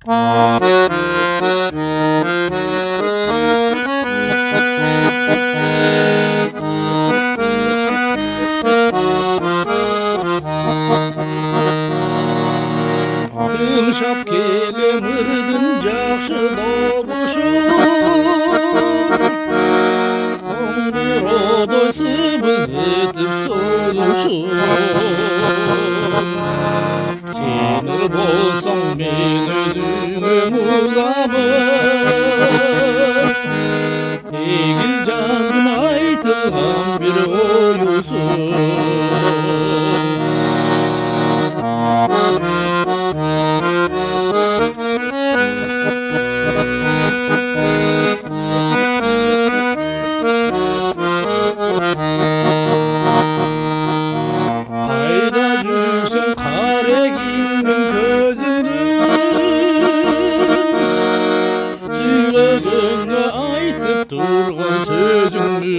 Тыншап келем ырдын жакшы добушум, оңдуродой сыбыз этип союшум. Сен ыр болсоң мен өзүңө музамын, эгил жандын айтылган бир оюсун. Кайда жүрсөң карегимдин көзүнүн, жүрөгүңө айтып турган сөзүңдү.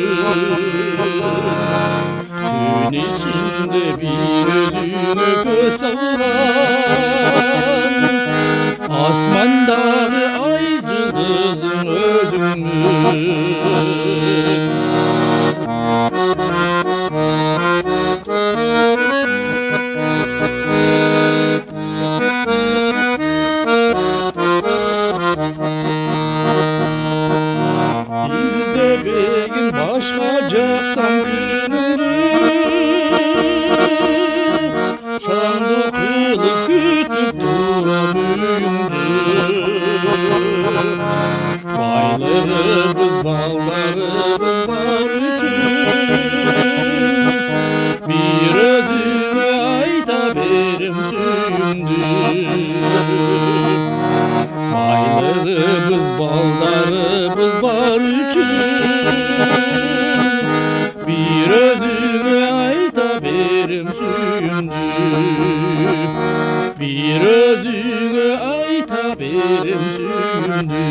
Түн ичинде бир өзүңө көз салган, асмандагы ай жылдызың өзүңмүн. İzlebegin başka jактан күнүңдү, шаңды кылып күтүп турам үйүңдү. Байларыбыз, балдарыбыз бар үчүн, бир өзүңө айта берем сүйүмдү. Байларыбыз, балдарыбыз бар үчүн, бир өзүңө айта берем сүйүмдү. Бир өзүңө айта берем сүйүмдү.